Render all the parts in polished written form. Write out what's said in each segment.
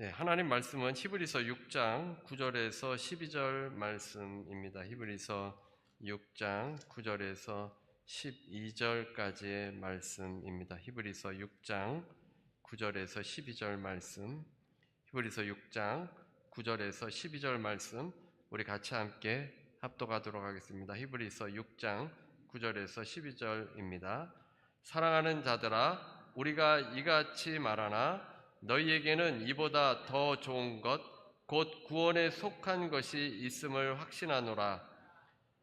네, 하나님 말씀은 히브리서 6장 9절에서 12절 말씀입니다. 히브리서 6장 9절에서 12절까지의 말씀입니다. 히브리서 6장 9절에서 12절 말씀. 히브리서 6장 9절에서 12절 말씀 우리 같이 함께 합독하도록 하겠습니다. 히브리서 6장 9절에서 12절입니다. 사랑하는 자들아, 우리가 이같이 말하나 너희에게는 이보다 더 좋은 것, 곧 구원에 속한 것이 있음을 확신하노라.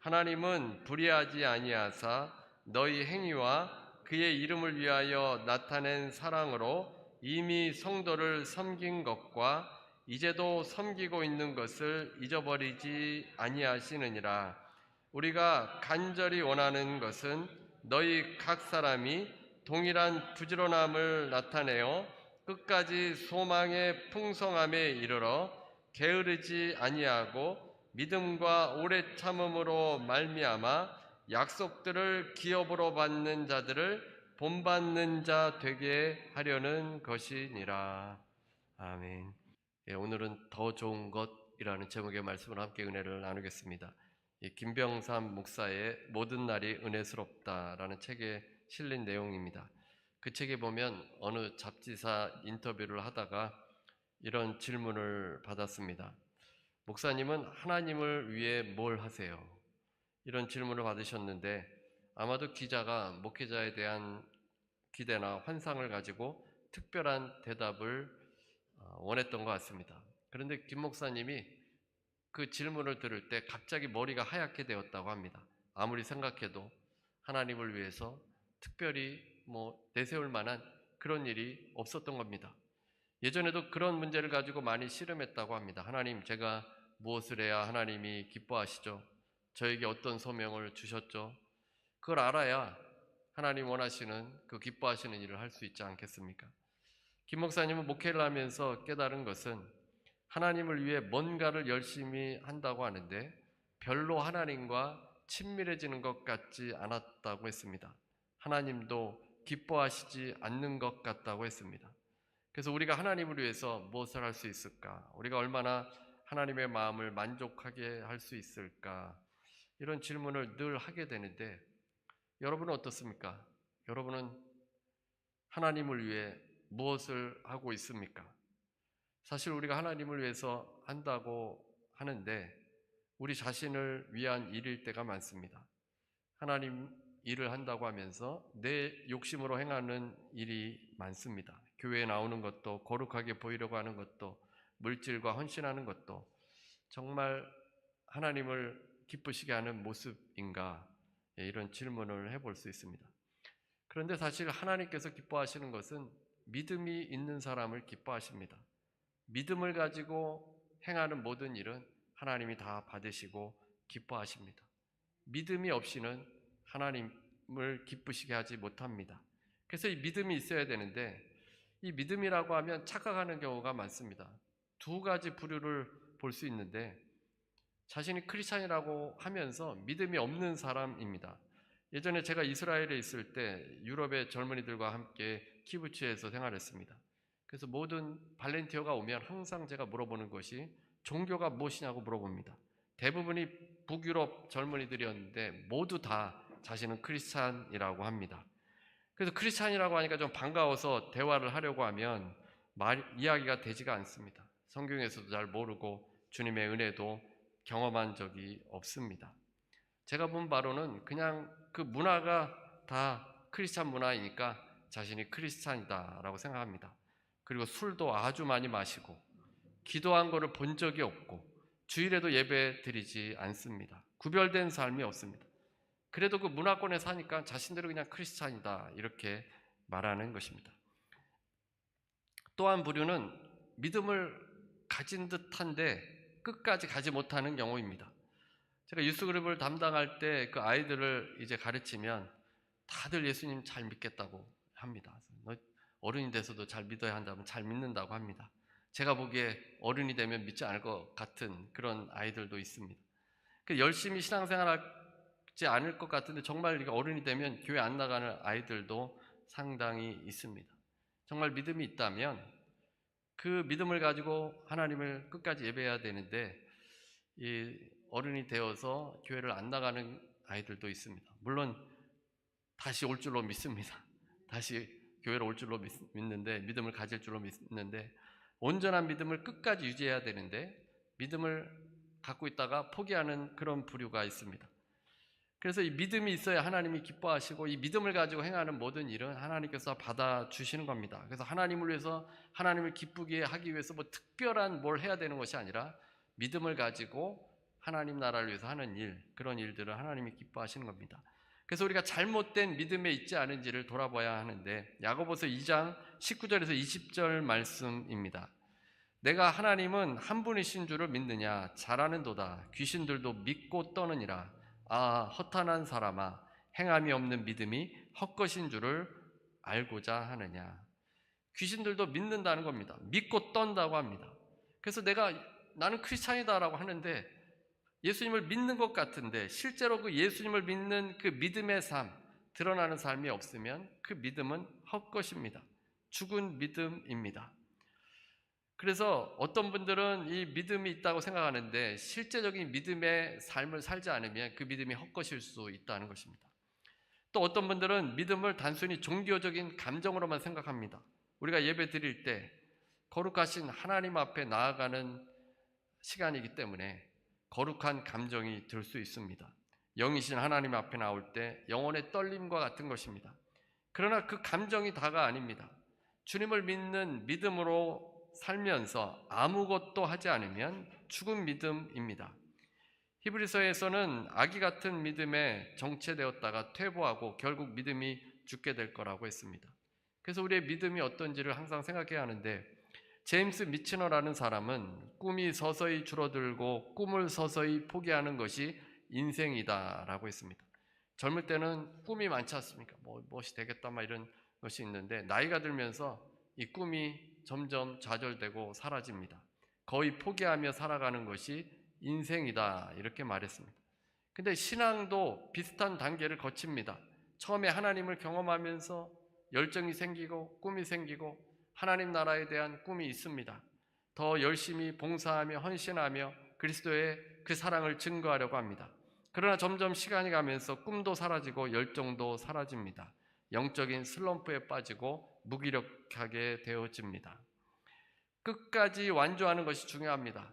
하나님은 불의하지 아니하사 너희 행위와 그의 이름을 위하여 나타낸 사랑으로 이미 성도를 섬긴 것과 이제도 섬기고 있는 것을 잊어버리지 아니하시느니라. 우리가 간절히 원하는 것은 너희 각 사람이 동일한 부지런함을 나타내어 끝까지 소망의 풍성함에 이르러 게으르지 아니하고 믿음과 오래 참음으로 말미암아 약속들을 기업으로 받는 자들을 본받는 자 되게 하려는 것이니라. 아멘. 오늘은 더 좋은 것이라는 제목의 말씀을 함께 은혜를 나누겠습니다. 김병삼 목사의 모든 날이 은혜스럽다라는 책에 실린 내용입니다. 그 책에 보면 어느 잡지사 인터뷰를 하다가 이런 질문을 받았습니다. 목사님은 하나님을 위해 뭘 하세요? 이런 질문을 받으셨는데 아마도 기자가 목회자에 대한 기대나 환상을 가지고 특별한 대답을 원했던 것 같습니다. 그런데 김 목사님이 그 질문을 들을 때 갑자기 머리가 하얗게 되었다고 합니다. 아무리 생각해도 하나님을 위해서 특별히 내세울 만한 그런 일이 없었던 겁니다. 예전에도 그런 문제를 가지고 많이 씨름했다고 합니다. 하나님, 제가 무엇을 해야 하나님이 기뻐하시죠? 저에게 어떤 소명을 주셨죠? 그걸 알아야 하나님 원하시는 그 기뻐하시는 일을 할 수 있지 않겠습니까? 김 목사님은 목회를 하면서 깨달은 것은 하나님을 위해 뭔가를 열심히 한다고 하는데 별로 하나님과 친밀해지는 것 같지 않았다고 했습니다. 하나님도 기뻐하시지 않는 것 같다고 했습니다. 그래서 우리가 하나님을 위해서 무엇을 할 수 있을까? 우리가 얼마나 하나님의 마음을 만족하게 할 수 있을까? 이런 질문을 늘 하게 되는데 여러분은 어떻습니까? 여러분은 하나님을 위해 무엇을 하고 있습니까? 사실 우리가 하나님을 위해서 한다고 하는데 우리 자신을 위한 일일 때가 많습니다. 하나님 일을 한다고 하면서 내 욕심으로 행하는 일이 많습니다. 교회에 나오는 것도, 거룩하게 보이려고 하는 것도, 물질과 헌신하는 것도 정말 하나님을 기쁘시게 하는 모습인가? 이런 질문을 해볼 수 있습니다. 그런데 사실 하나님께서 기뻐하시는 것은 믿음이 있는 사람을 기뻐하십니다. 믿음을 가지고 행하는 모든 일은 하나님이 다 받으시고 기뻐하십니다. 믿음이 없이는 하나님을 기쁘시게 하지 못합니다. 그래서 이 믿음이 있어야 되는데 이 믿음이라고 하면 착각하는 경우가 많습니다. 두 가지 부류를 볼 수 있는데 자신이 크리스찬이라고 하면서 믿음이 없는 사람입니다. 예전에 제가 이스라엘에 있을 때 유럽의 젊은이들과 함께 키부츠에서 생활했습니다. 그래서 모든 발렌티어가 오면 항상 제가 물어보는 것이 종교가 무엇이냐고 물어봅니다. 대부분이 북유럽 젊은이들이었는데 모두 다 자신은 크리스찬이라고 합니다. 그래서 크리스찬이라고 하니까 좀 반가워서 대화를 하려고 하면 이야기가 되지가 않습니다. 성경에서도 잘 모르고 주님의 은혜도 경험한 적이 없습니다. 제가 본 바로는 그냥 그 문화가 다 크리스찬 문화이니까 자신이 크리스찬이다라고 생각합니다. 그리고 술도 아주 많이 마시고 기도한 거를 본 적이 없고 주일에도 예배 드리지 않습니다. 구별된 삶이 없습니다. 그래도 그 문화권에 사니까 자신들은 그냥 크리스찬이다 이렇게 말하는 것입니다. 또 한 부류는 믿음을 가진 듯한데 끝까지 가지 못하는 경우입니다. 제가 유스그룹을 담당할 때 그 아이들을 이제 가르치면 다들 예수님 잘 믿겠다고 합니다. 너 어른이 돼서도 잘 믿어야 한다면 잘 믿는다고 합니다. 제가 보기에 어른이 되면 믿지 않을 것 같은 그런 아이들도 있습니다. 열심히 신앙생활 하지 않을 것 같은데 정말 어른이 되면 교회 안 나가는 아이들도 상당히 있습니다. 정말 믿음이 있다면 그 믿음을 가지고 하나님을 끝까지 예배해야 되는데 이 어른이 되어서 교회를 안 나가는 아이들도 있습니다. 물론 다시 올 줄로 믿습니다. 다시 교회로 올 줄로 믿는데, 믿음을 가질 줄로 믿는데, 온전한 믿음을 끝까지 유지해야 되는데 믿음을 갖고 있다가 포기하는 그런 부류가 있습니다. 그래서 이 믿음이 있어야 하나님이 기뻐하시고, 이 믿음을 가지고 행하는 모든 일은 하나님께서 받아주시는 겁니다. 그래서 하나님을 위해서, 하나님을 기쁘게 하기 위해서 뭐 특별한 뭘 해야 되는 것이 아니라 믿음을 가지고 하나님 나라를 위해서 하는 일, 그런 일들을 하나님이 기뻐하시는 겁니다. 그래서 우리가 잘못된 믿음에 있지 않은지를 돌아봐야 하는데, 야고보서 2장 19절에서 20절 말씀입니다. 내가 하나님은 한 분이신 줄을 믿느냐? 잘하는도다. 귀신들도 믿고 떠느니라. 아, 허탄한 사람아, 행함이 없는 믿음이 헛것인 줄을 알고자 하느냐. 귀신들도 믿는다는 겁니다. 믿고 떤다고 합니다. 그래서 나는 크리스찬이다라고 하는데 예수님을 믿는 것 같은데 실제로 그 예수님을 믿는 그 믿음의 삶, 드러나는 삶이 없으면 그 믿음은 헛것입니다. 죽은 믿음입니다. 그래서 어떤 분들은 이 믿음이 있다고 생각하는데 실제적인 믿음의 삶을 살지 않으면 그 믿음이 헛것일 수 있다는 것입니다. 또 어떤 분들은 믿음을 단순히 종교적인 감정으로만 생각합니다. 우리가 예배 드릴 때 거룩하신 하나님 앞에 나아가는 시간이기 때문에 거룩한 감정이 들 수 있습니다. 영이신 하나님 앞에 나올 때 영혼의 떨림과 같은 것입니다. 그러나 그 감정이 다가 아닙니다. 주님을 믿는 믿음으로 살면서 아무것도 하지 않으면 죽은 믿음입니다. 히브리서에서는 아기 같은 믿음에 정체되었다가 퇴보하고 결국 믿음이 죽게 될 거라고 했습니다. 그래서 우리의 믿음이 어떤지를 항상 생각해야 하는데, 제임스 미치너라는 사람은 꿈이 서서히 줄어들고 꿈을 서서히 포기하는 것이 인생이다라고 했습니다. 젊을 때는 꿈이 많지 않습니까? 무엇이 되겠다 이런 것이 있는데 나이가 들면서 이 꿈이 점점 좌절되고 사라집니다. 거의 포기하며 살아가는 것이 인생이다 이렇게 말했습니다. 근데 신앙도 비슷한 단계를 거칩니다. 처음에 하나님을 경험하면서 열정이 생기고 꿈이 생기고 하나님 나라에 대한 꿈이 있습니다. 더 열심히 봉사하며 헌신하며 그리스도의 그 사랑을 증거하려고 합니다. 그러나 점점 시간이 가면서 꿈도 사라지고 열정도 사라집니다. 영적인 슬럼프에 빠지고 무기력하게 되어집니다. 끝까지 완주하는 것이 중요합니다.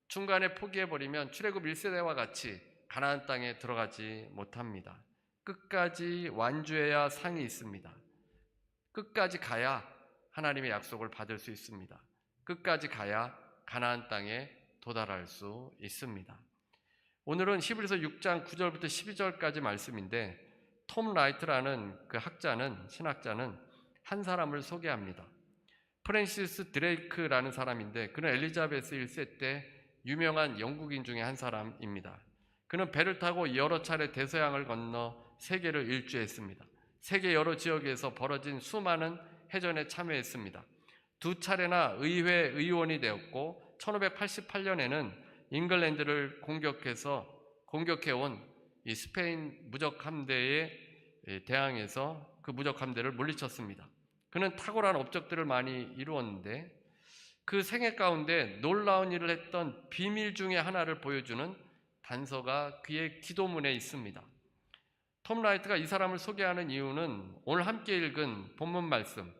중간에 포기해버리면 출애굽 1세대와 같이 가나안 땅에 들어가지 못합니다. 끝까지 완주해야 상이 있습니다. 끝까지 가야 하나님의 약속을 받을 수 있습니다. 끝까지 가야 가나안 땅에 도달할 수 있습니다. 오늘은 히브리서 6장 9절부터 12절까지 말씀인데, 톰 라이트라는 그 신학자는 한 사람을 소개합니다. 프랜시스 드레이크라는 사람인데, 그는 엘리자베스 1세 때 유명한 영국인 중에 한 사람입니다. 그는 배를 타고 여러 차례 대서양을 건너 세계를 일주했습니다. 세계 여러 지역에서 벌어진 수많은 해전에 참여했습니다. 2차례나 의회 의원이 되었고 1588년에는 잉글랜드를 공격해온 이 스페인 무적 함대에 대항해서 그 무적 함대를 물리쳤습니다. 그는 탁월한 업적들을 많이 이루었는데 그 생애 가운데 놀라운 일을 했던 비밀 중에 하나를 보여주는 단서가 그의 기도문에 있습니다. 톰 라이트가 이 사람을 소개하는 이유는 오늘 함께 읽은 본문 말씀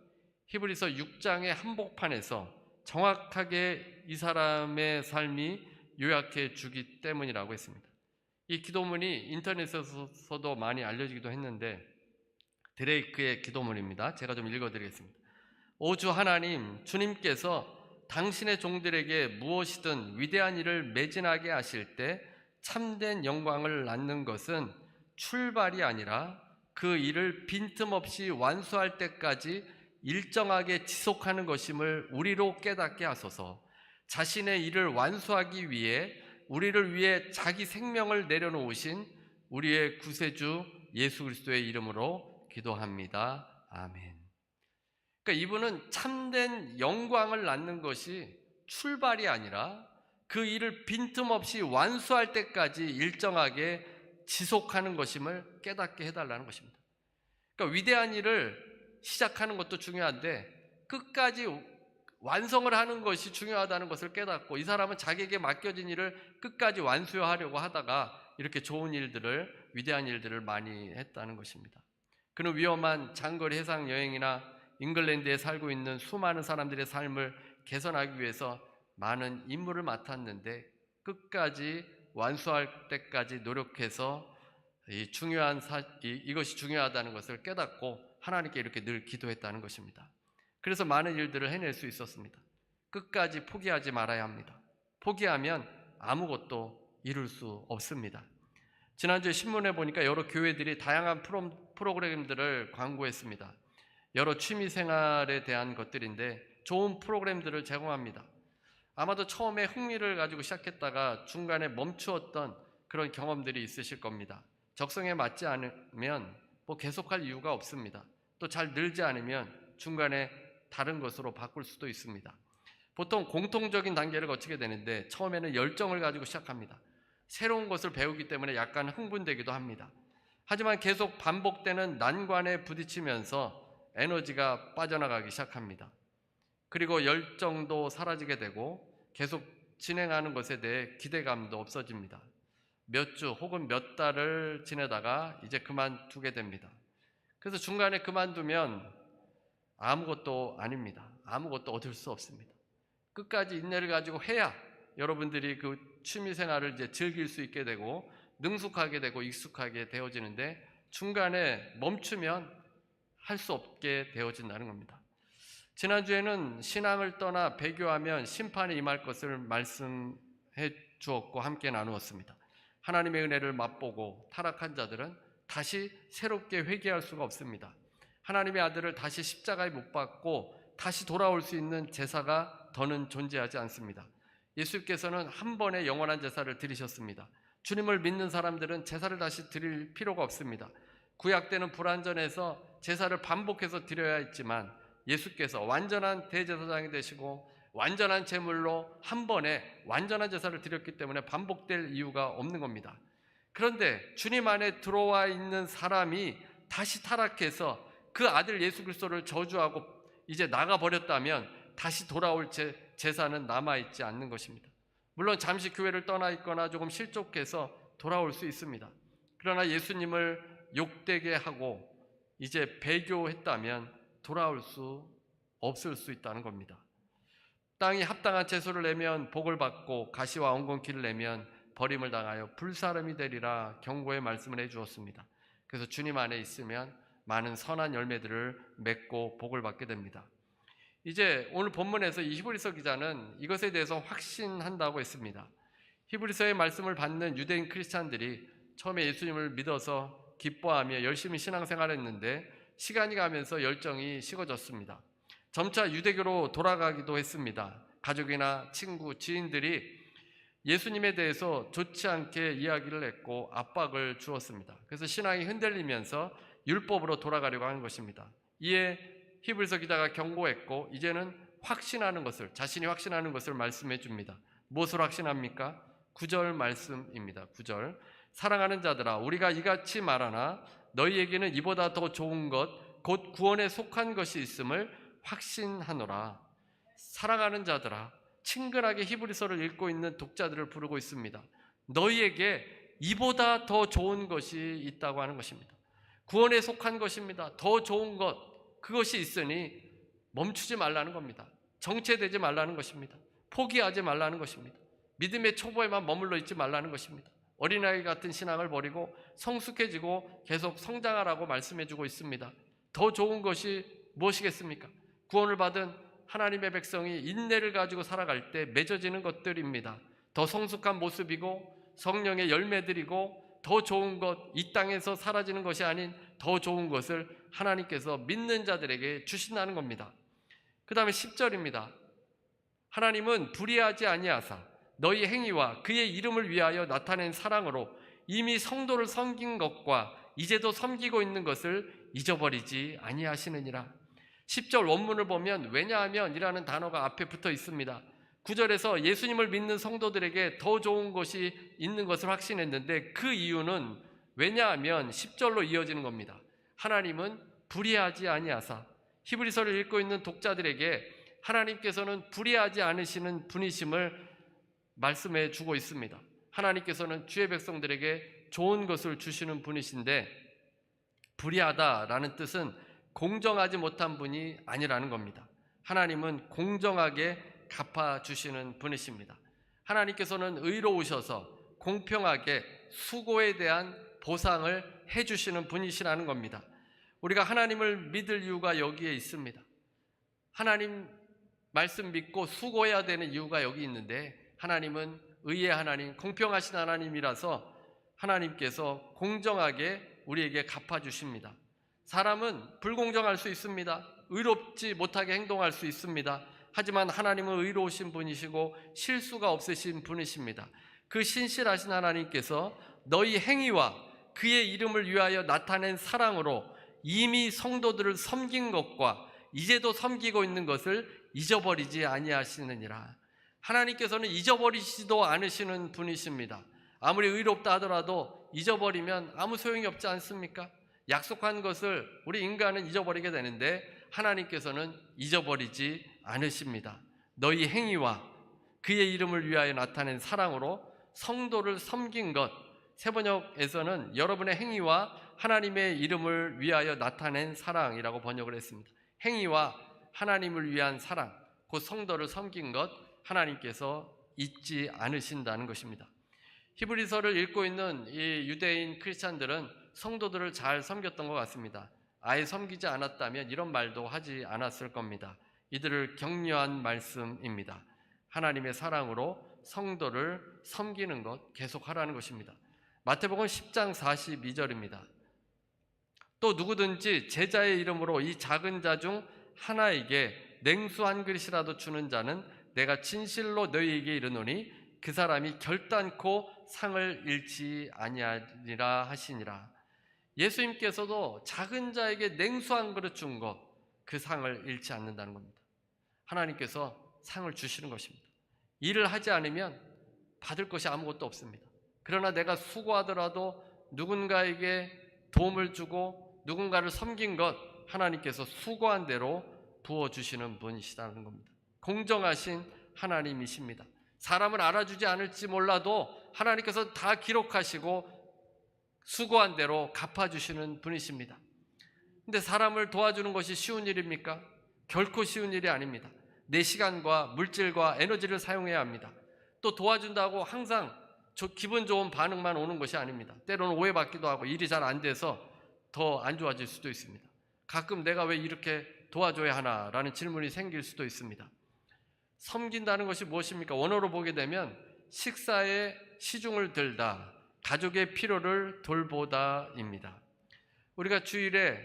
히브리서 6장의 한복판에서 정확하게 이 사람의 삶이 요약해 주기 때문이라고 했습니다. 이 기도문이 인터넷에서도 많이 알려지기도 했는데 드레이크의 기도문입니다. 제가 좀 읽어드리겠습니다. 오 주 하나님, 주님께서 당신의 종들에게 무엇이든 위대한 일을 매진하게 하실 때 참된 영광을 낳는 것은 출발이 아니라 그 일을 빈틈없이 완수할 때까지 일정하게 지속하는 것임을 우리로 깨닫게 하소서. 자신의 일을 완수하기 위해 우리를 위해 자기 생명을 내려놓으신 우리의 구세주 예수 그리스도의 이름으로 기도합니다. 아멘. 그러니까 이분은 참된 영광을 낳는 것이 출발이 아니라 그 일을 빈틈없이 완수할 때까지 일정하게 지속하는 것임을 깨닫게 해달라는 것입니다. 그러니까 위대한 일을 시작하는 것도 중요한데 끝까지 완성을 하는 것이 중요하다는 것을 깨닫고 이 사람은 자기에게 맡겨진 일을 끝까지 완수하려고 하다가 이렇게 좋은 일들을, 위대한 일들을 많이 했다는 것입니다. 그는 위험한 장거리 해상 여행이나 잉글랜드에 살고 있는 수많은 사람들의 삶을 개선하기 위해서 많은 임무를 맡았는데 끝까지 완수할 때까지 노력해서 이것이 중요하다는 것을 깨닫고 하나님께 이렇게 늘 기도했다는 것입니다. 그래서 많은 일들을 해낼 수 있었습니다. 끝까지 포기하지 말아야 합니다. 포기하면 아무것도 이룰 수 없습니다. 지난주에 신문에 보니까 여러 교회들이 다양한 프로그램들을 광고했습니다. 여러 취미생활에 대한 것들인데 좋은 프로그램들을 제공합니다. 아마도 처음에 흥미를 가지고 시작했다가 중간에 멈추었던 그런 경험들이 있으실 겁니다. 적성에 맞지 않으면 계속할 이유가 없습니다. 또 잘 늘지 않으면 중간에 다른 것으로 바꿀 수도 있습니다. 보통 공통적인 단계를 거치게 되는데 처음에는 열정을 가지고 시작합니다. 새로운 것을 배우기 때문에 약간 흥분되기도 합니다. 하지만 계속 반복되는 난관에 부딪히면서 에너지가 빠져나가기 시작합니다. 그리고 열정도 사라지게 되고 계속 진행하는 것에 대해 기대감도 없어집니다. 몇 주 혹은 몇 달을 지내다가 이제 그만두게 됩니다. 그래서 중간에 그만두면 아무것도 아닙니다. 아무것도 얻을 수 없습니다. 끝까지 인내를 가지고 해야 여러분들이 그 취미생활을 이제 즐길 수 있게 되고 능숙하게 되고 익숙하게 되어지는데 중간에 멈추면 할 수 없게 되어진다는 겁니다. 지난주에는 신앙을 떠나 배교하면 심판이 임할 것을 말씀해 주었고 함께 나누었습니다. 하나님의 은혜를 맛보고 타락한 자들은 다시 새롭게 회개할 수가 없습니다. 하나님의 아들을 다시 십자가에 못 박고 다시 돌아올 수 있는 제사가 더는 존재하지 않습니다. 예수께서는 한 번의 영원한 제사를 드리셨습니다. 주님을 믿는 사람들은 제사를 다시 드릴 필요가 없습니다. 구약 때는 불완전해서 제사를 반복해서 드려야 했지만 예수께서 완전한 대제사장이 되시고 완전한 제물로 한 번에 완전한 제사를 드렸기 때문에 반복될 이유가 없는 겁니다. 그런데 주님 안에 들어와 있는 사람이 다시 타락해서 그 아들 예수 그리스도를 저주하고 이제 나가버렸다면 다시 돌아올 제사는 남아있지 않는 것입니다. 물론 잠시 교회를 떠나 있거나 조금 실족해서 돌아올 수 있습니다. 그러나 예수님을 욕되게 하고 이제 배교했다면 돌아올 수 없을 수 있다는 겁니다. 땅이 합당한 채소를 내면 복을 받고 가시와 엉겅퀴를 내면 버림을 당하여 불사름이 되리라 경고의 말씀을 해주었습니다. 그래서 주님 안에 있으면 많은 선한 열매들을 맺고 복을 받게 됩니다. 이제 오늘 본문에서 이 히브리서 기자는 이것에 대해서 확신한다고 했습니다. 히브리서의 말씀을 받는 유대인 크리스찬들이 처음에 예수님을 믿어서 기뻐하며 열심히 신앙생활했는데 시간이 가면서 열정이 식어졌습니다. 점차 유대교로 돌아가기도 했습니다. 가족이나 친구, 지인들이 예수님에 대해서 좋지 않게 이야기를 했고 압박을 주었습니다. 그래서 신앙이 흔들리면서 율법으로 돌아가려고 하는 것입니다. 이에 히브리서 기자가 경고했고 이제는 확신하는 것을, 자신이 확신하는 것을 말씀해 줍니다. 무엇을 확신합니까? 9절 말씀입니다. 9절. 사랑하는 자들아, 우리가 이같이 말하나 너희에게는 이보다 더 좋은 것, 곧 구원에 속한 것이 있음을 확신하노라. 사랑하는 자들아, 친근하게 히브리서를 읽고 있는 독자들을 부르고 있습니다. 너희에게 이보다 더 좋은 것이 있다고 하는 것입니다. 구원에 속한 것입니다. 더 좋은 것, 그것이 있으니 멈추지 말라는 겁니다. 정체되지 말라는 것입니다. 포기하지 말라는 것입니다. 믿음의 초보에만 머물러 있지 말라는 것입니다. 어린아이 같은 신앙을 버리고 성숙해지고 계속 성장하라고 말씀해주고 있습니다. 더 좋은 것이 무엇이겠습니까? 구원을 받은 하나님의 백성이 인내를 가지고 살아갈 때 맺어지는 것들입니다. 더 성숙한 모습이고 성령의 열매들이고 더 좋은 것, 이 땅에서 사라지는 것이 아닌 더 좋은 것을 하나님께서 믿는 자들에게 주신다는 겁니다. 그 다음에 10절입니다. 하나님은 불의하지 아니하사 너희 행위와 그의 이름을 위하여 나타낸 사랑으로 이미 성도를 섬긴 것과 이제도 섬기고 있는 것을 잊어버리지 아니하시느니라. 10절 원문을 보면 왜냐하면 이라는 단어가 앞에 붙어 있습니다. 9절에서 예수님을 믿는 성도들에게 더 좋은 것이 있는 것을 확신했는데 그 이유는 왜냐하면 10절로 이어지는 겁니다. 하나님은 불의하지 아니하사, 히브리서를 읽고 있는 독자들에게 하나님께서는 불의하지 않으시는 분이심을 말씀해 주고 있습니다. 하나님께서는 주의 백성들에게 좋은 것을 주시는 분이신데 불의하다라는 뜻은 공정하지 못한 분이 아니라는 겁니다. 하나님은 공정하게 갚아주시는 분이십니다. 하나님께서는 의로우셔서 공평하게 수고에 대한 보상을 해주시는 분이시라는 겁니다. 우리가 하나님을 믿을 이유가 여기에 있습니다. 하나님 말씀 믿고 수고해야 되는 이유가 여기 있는데 하나님은 의의 하나님, 공평하신 하나님이라서 하나님께서 공정하게 우리에게 갚아주십니다. 사람은 불공정할 수 있습니다. 의롭지 못하게 행동할 수 있습니다. 하지만 하나님은 의로우신 분이시고 실수가 없으신 분이십니다. 그 신실하신 하나님께서 너희 행위와 그의 이름을 위하여 나타낸 사랑으로 이미 성도들을 섬긴 것과 이제도 섬기고 있는 것을 잊어버리지 아니하시느니라. 하나님께서는 잊어버리시지도 않으시는 분이십니다. 아무리 의롭다 하더라도 잊어버리면 아무 소용이 없지 않습니까? 약속한 것을 우리 인간은 잊어버리게 되는데 하나님께서는 잊어버리지 않으십니다. 너희 행위와 그의 이름을 위하여 나타낸 사랑으로 성도를 섬긴 것, 세번역에서는 여러분의 행위와 하나님의 이름을 위하여 나타낸 사랑이라고 번역을 했습니다. 행위와 하나님을 위한 사랑, 곧 성도를 섬긴 것, 하나님께서 잊지 않으신다는 것입니다. 히브리서를 읽고 있는 이 유대인 크리스찬들은 성도들을 잘 섬겼던 것 같습니다. 아예 섬기지 않았다면 이런 말도 하지 않았을 겁니다. 이들을 격려한 말씀입니다. 하나님의 사랑으로 성도를 섬기는 것 계속하라는 것입니다. 마태복음 10장 42절입니다. 또 누구든지 제자의 이름으로 이 작은 자 중 하나에게 냉수 한 그릇이라도 주는 자는 내가 진실로 너희에게 이르노니 그 사람이 결단코 상을 잃지 아니하리라 하시니라. 예수님께서도 작은 자에게 냉수 한 그릇 준 것, 그 상을 잃지 않는다는 겁니다. 하나님께서 상을 주시는 것입니다. 일을 하지 않으면 받을 것이 아무것도 없습니다. 그러나 내가 수고하더라도 누군가에게 도움을 주고 누군가를 섬긴 것, 하나님께서 수고한 대로 부어주시는 분이시다는 겁니다. 공정하신 하나님이십니다. 사람을 알아주지 않을지 몰라도 하나님께서 다 기록하시고 수고한 대로 갚아주시는 분이십니다. 근데 사람을 도와주는 것이 쉬운 일입니까? 결코 쉬운 일이 아닙니다. 내 시간과 물질과 에너지를 사용해야 합니다. 또 도와준다고 항상 기분 좋은 반응만 오는 것이 아닙니다. 때로는 오해받기도 하고 일이 잘 안 돼서 더 안 좋아질 수도 있습니다. 가끔 내가 왜 이렇게 도와줘야 하나라는 질문이 생길 수도 있습니다. 섬긴다는 것이 무엇입니까? 원어로 보게 되면 식사에 시중을 들다, 가족의 필요를 돌보다입니다. 우리가 주일에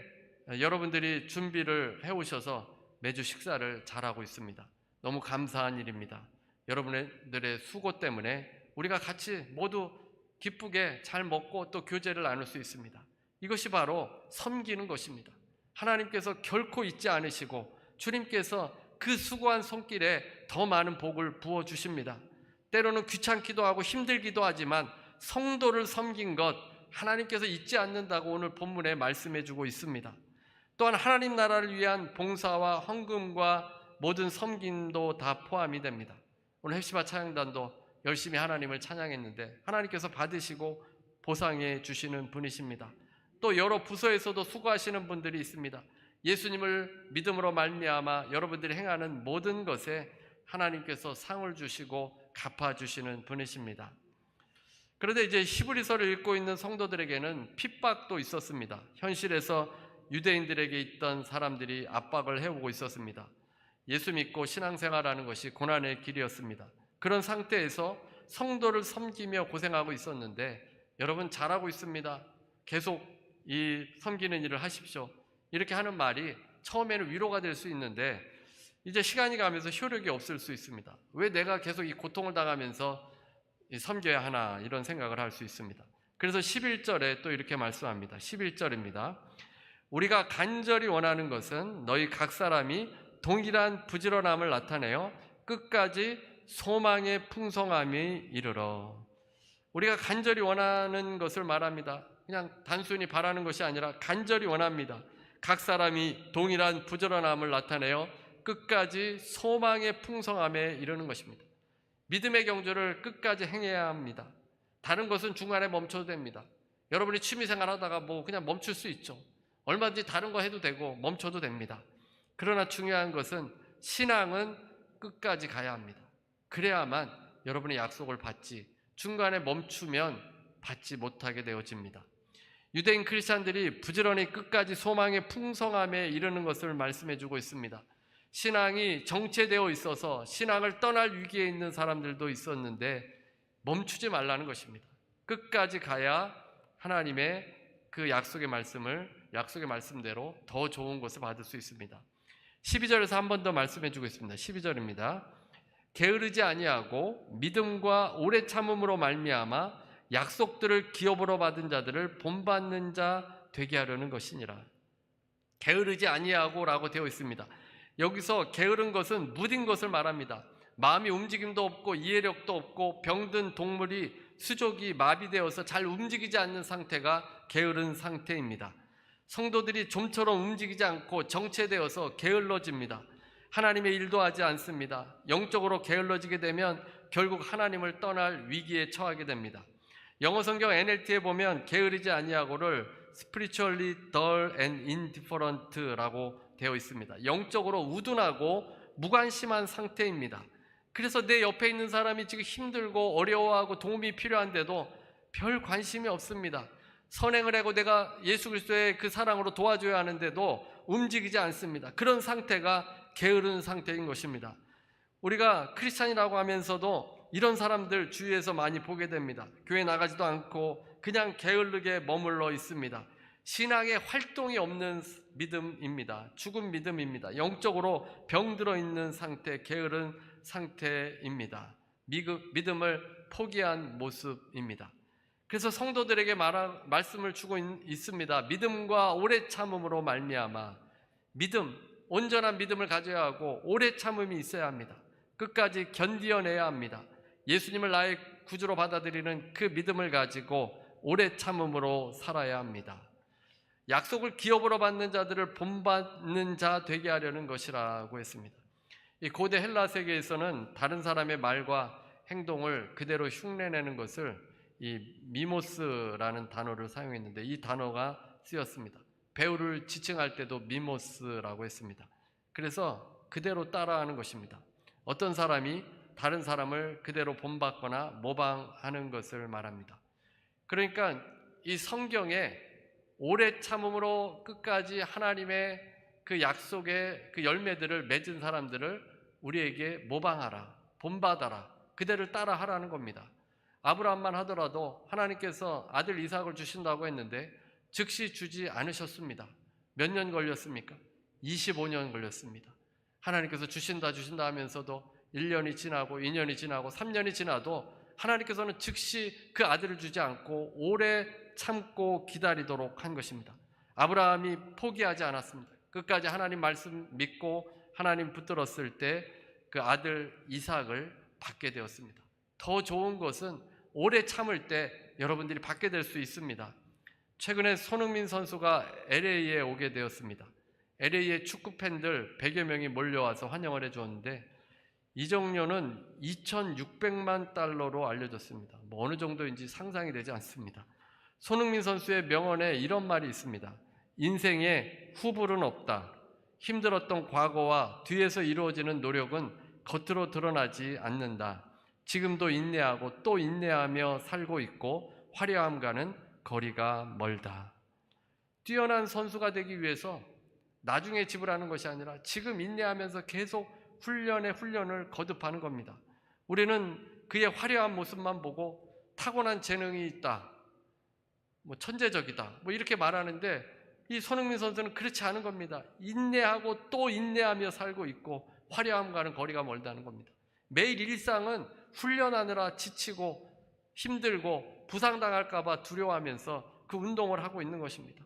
여러분들이 준비를 해오셔서 매주 식사를 잘하고 있습니다. 너무 감사한 일입니다. 여러분들의 수고 때문에 우리가 같이 모두 기쁘게 잘 먹고 또 교제를 나눌 수 있습니다. 이것이 바로 섬기는 것입니다. 하나님께서 결코 잊지 않으시고 주님께서 그 수고한 손길에 더 많은 복을 부어주십니다. 때로는 귀찮기도 하고 힘들기도 하지만 성도를 섬긴 것 하나님께서 잊지 않는다고 오늘 본문에 말씀해주고 있습니다. 또한 하나님 나라를 위한 봉사와 헌금과 모든 섬김도 다 포함이 됩니다. 오늘 헵시바 찬양단도 열심히 하나님을 찬양했는데 하나님께서 받으시고 보상해 주시는 분이십니다. 또 여러 부서에서도 수고하시는 분들이 있습니다. 예수님을 믿음으로 말미암아 여러분들이 행하는 모든 것에 하나님께서 상을 주시고 갚아주시는 분이십니다. 그런데 이제 히브리서를 읽고 있는 성도들에게는 핍박도 있었습니다. 현실에서 유대인들에게 있던 사람들이 압박을 해오고 있었습니다. 예수 믿고 신앙생활하는 것이 고난의 길이었습니다. 그런 상태에서 성도를 섬기며 고생하고 있었는데 여러분 잘하고 있습니다. 계속 이 섬기는 일을 하십시오. 이렇게 하는 말이 처음에는 위로가 될 수 있는데 이제 시간이 가면서 효력이 없을 수 있습니다. 왜 내가 계속 이 고통을 당하면서 섬겨야 하나 이런 생각을 할 수 있습니다. 그래서 11절에 또 이렇게 말씀합니다. 11절입니다. 우리가 간절히 원하는 것은 너희 각 사람이 동일한 부지런함을 나타내어 끝까지 소망의 풍성함이 이르러. 우리가 간절히 원하는 것을 말합니다. 그냥 단순히 바라는 것이 아니라 간절히 원합니다. 각 사람이 동일한 부지런함을 나타내어 끝까지 소망의 풍성함에 이르는 것입니다. 믿음의 경주를 끝까지 행해야 합니다. 다른 것은 중간에 멈춰도 됩니다. 여러분이 취미생활 하다가 뭐 그냥 멈출 수 있죠. 얼마든지 다른 거 해도 되고 멈춰도 됩니다. 그러나 중요한 것은 신앙은 끝까지 가야 합니다. 그래야만 여러분의 약속을 받지, 중간에 멈추면 받지 못하게 되어집니다. 유대인 크리스찬들이 부지런히 끝까지 소망의 풍성함에 이르는 것을 말씀해 주고 있습니다. 신앙이 정체되어 있어서 신앙을 떠날 위기에 있는 사람들도 있었는데 멈추지 말라는 것입니다. 끝까지 가야 하나님의 그 약속의 말씀대로 더 좋은 것을 받을 수 있습니다. 12절에서 한 번 더 말씀해 주고 있습니다. 12절입니다. 게으르지 아니하고 믿음과 오래 참음으로 말미암아 약속들을 기업으로 받은 자들을 본받는 자 되게 하려는 것이니라. 게으르지 아니하고 라고 되어 있습니다. 여기서 게으른 것은 무딘 것을 말합니다. 마음이 움직임도 없고 이해력도 없고 병든 동물이 수족이 마비되어서 잘 움직이지 않는 상태가 게으른 상태입니다. 성도들이 좀처럼 움직이지 않고 정체되어서 게을러집니다. 하나님의 일도 하지 않습니다. 영적으로 게을러지게 되면 결국 하나님을 떠날 위기에 처하게 됩니다. 영어 성경 NLT에 보면 게으르지 아니하고를 spiritually dull and indifferent라고 되어 있습니다. 영적으로 우둔하고 무관심한 상태입니다. 그래서 내 옆에 있는 사람이 지금 힘들고 어려워하고 도움이 필요한데도 별 관심이 없습니다. 선행을 하고 내가 예수 그리스도의 그 사랑으로 도와줘야 하는데도 움직이지 않습니다. 그런 상태가 게으른 상태인 것입니다. 우리가 크리스찬이라고 하면서도 이런 사람들 주위에서 많이 보게 됩니다. 교회 나가지도 않고 그냥 게으르게 머물러 있습니다. 신앙의 활동이 없는 믿음입니다. 죽은 믿음입니다. 영적으로 병들어 있는 상태, 게으른 상태입니다. 믿음을 포기한 모습입니다. 그래서 성도들에게 말씀을 주고 있습니다. 믿음과 오래 참음으로 말미암아 믿음, 온전한 믿음을 가져야 하고 오래 참음이 있어야 합니다. 끝까지 견디어내야 합니다. 예수님을 나의 구주로 받아들이는 그 믿음을 가지고 오래 참음으로 살아야 합니다. 약속을 기업으로 받는 자들을 본받는 자 되게 하려는 것이라고 했습니다. 이 고대 헬라 세계에서는 다른 사람의 말과 행동을 그대로 흉내내는 것을 이 미모스라는 단어를 사용했는데 이 단어가 쓰였습니다. 배우를 지칭할 때도 미모스라고 했습니다. 그래서 그대로 따라하는 것입니다. 어떤 사람이 다른 사람을 그대로 본받거나 모방하는 것을 말합니다. 그러니까 이 성경에 오래 참음으로 끝까지 하나님의 그 약속의 그 열매들을 맺은 사람들을 우리에게 모방하라, 본받아라, 그대를 따라하라는 겁니다. 아브라함만 하더라도 하나님께서 아들 이삭을 주신다고 했는데 즉시 주지 않으셨습니다. 몇 년 걸렸습니까? 25년 걸렸습니다. 하나님께서 주신다 하면서도 1년이 지나고 2년이 지나고 3년이 지나도 하나님께서는 즉시 그 아들을 주지 않고 오래 참고 기다리도록 한 것입니다. 아브라함이 포기하지 않았습니다. 끝까지 하나님 말씀 믿고 하나님 붙들었을 때 그 아들 이삭을 받게 되었습니다. 더 좋은 것은 오래 참을 때 여러분들이 받게 될 수 있습니다. 최근에 손흥민 선수가 LA에 오게 되었습니다. LA의 축구 팬들 100여 명이 몰려와서 환영을 해주었는데 이적료는 2,600만 달러로 알려졌습니다. 뭐 어느 정도인지 상상이 되지 않습니다. 손흥민 선수의 명언에 이런 말이 있습니다. 인생에 후불은 없다. 힘들었던 과거와 뒤에서 이루어지는 노력은 겉으로 드러나지 않는다. 지금도 인내하고 또 인내하며 살고 있고 화려함과는 거리가 멀다. 뛰어난 선수가 되기 위해서 나중에 지불하는 것이 아니라 지금 인내하면서 계속 훈련을 거듭하는 겁니다. 우리는 그의 화려한 모습만 보고 타고난 재능이 있다, 뭐 천재적이다, 뭐 이렇게 말하는데 이 손흥민 선수는 그렇지 않은 겁니다. 인내하고 또 인내하며 살고 있고 화려함과는 거리가 멀다는 겁니다. 매일 일상은 훈련하느라 지치고 힘들고 부상당할까 봐 두려워하면서 그 운동을 하고 있는 것입니다.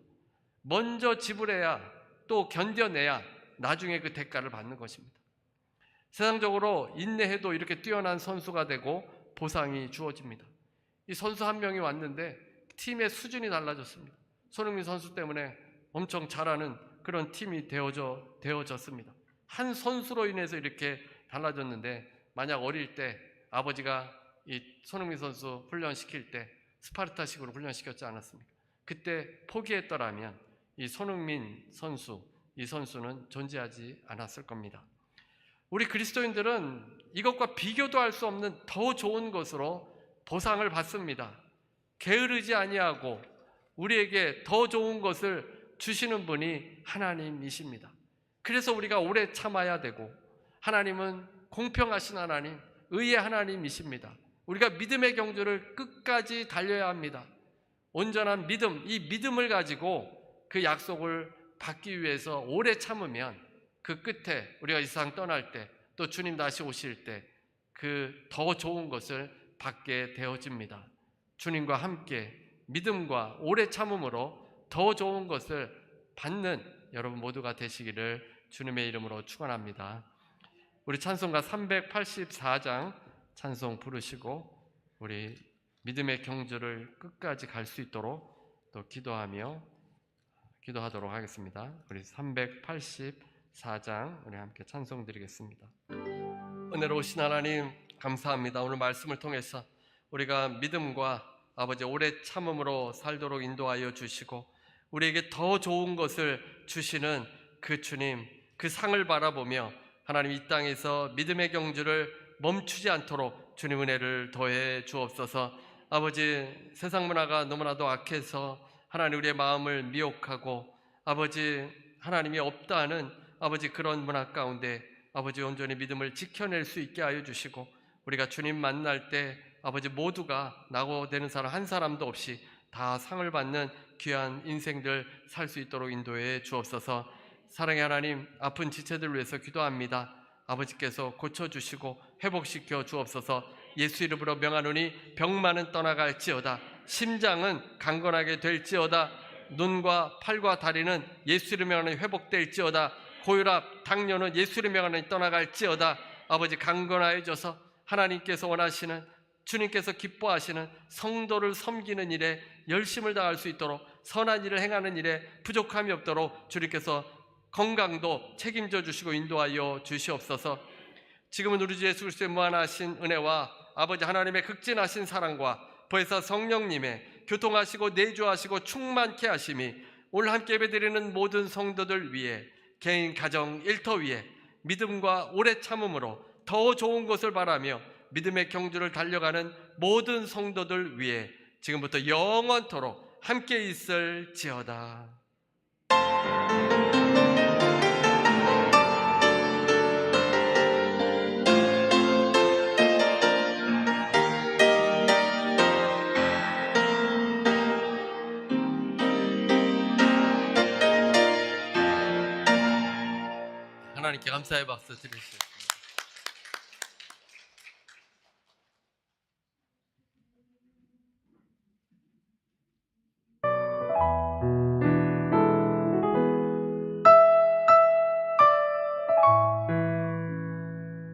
먼저 지불해야 또 견뎌내야 나중에 그 대가를 받는 것입니다. 세상적으로 인내해도 이렇게 뛰어난 선수가 되고 보상이 주어집니다. 이 선수 한 명이 왔는데 팀의 수준이 달라졌습니다. 손흥민 선수 때문에 엄청 잘하는 그런 팀이 되어졌습니다. 한 선수로 인해서 이렇게 달라졌는데, 만약 어릴 때 아버지가 이 손흥민 선수 훈련시킬 때 스파르타식으로 훈련시켰지 않았습니까? 그때 포기했더라면 이 손흥민 선수, 이 선수는 존재하지 않았을 겁니다. 우리 그리스도인들은 이것과 비교도 할 수 없는 더 좋은 것으로 보상을 받습니다. 게으르지 아니하고 우리에게 더 좋은 것을 주시는 분이 하나님이십니다. 그래서 우리가 오래 참아야 되고, 하나님은 공평하신 하나님, 의의 하나님이십니다. 우리가 믿음의 경주를 끝까지 달려야 합니다. 온전한 믿음, 이 믿음을 가지고 그 약속을 받기 위해서 오래 참으면 그 끝에 우리가 이 세상 떠날 때, 또 주님 다시 오실 때 그 더 좋은 것을 받게 되어집니다. 주님과 함께 믿음과 오래 참음으로 더 좋은 것을 받는 여러분 모두가 되시기를 주님의 이름으로 축원합니다. 우리 찬송가 384장 찬송 부르시고 우리 믿음의 경주를 끝까지 갈 수 있도록 또 기도하도록 하겠습니다. 우리 384장 우리 함께 찬송 드리겠습니다. 은혜로우신 하나님, 감사합니다. 오늘 말씀을 통해서 우리가 믿음과 아버지 오래 참음으로 살도록 인도하여 주시고, 우리에게 더 좋은 것을 주시는 그 주님, 그 상을 바라보며 하나님 이 땅에서 믿음의 경주를 멈추지 않도록 주님 은혜를 더해 주옵소서. 아버지, 세상 문화가 너무나도 악해서 하나님 우리의 마음을 미혹하고 아버지 하나님이 없다는 아버지 그런 문화 가운데 아버지 온전히 믿음을 지켜낼 수 있게 하여 주시고, 우리가 주님 만날 때 아버지 모두가 낙오되는 사람 한 사람도 없이 다 상을 받는 귀한 인생들 살 수 있도록 인도해 주옵소서. 사랑의 하나님, 아픈 지체들 위해서 기도합니다. 아버지께서 고쳐주시고 회복시켜 주옵소서. 예수 이름으로 명하노니 병만은 떠나갈지어다, 심장은 강건하게 될지어다, 눈과 팔과 다리는 예수 이름으로 명하노니 회복될지어다, 고혈압, 당뇨는 예수 이름으로 명하노니 떠나갈지어다. 아버지 강건하여져서 하나님께서 원하시는, 주님께서 기뻐하시는 성도를 섬기는 일에 열심을 다할 수 있도록, 선한 일을 행하는 일에 부족함이 없도록 주님께서 건강도 책임져 주시고 인도하여 주시옵소서. 지금은 우리 주 예수 그리스도의 무한하신 은혜와 아버지 하나님의 극진하신 사랑과 보혜사 성령님의 교통하시고 내주하시고 충만케 하심이 오늘 함께 예배드리는 모든 성도들 위해, 개인 가정 일터 위에 믿음과 오래 참음으로 더 좋은 것을 바라며 믿음의 경주를 달려가는 모든 성도들 위해 지금부터 영원토록 함께 있을지어다. 하나님께 감사의 박수 드리시죠.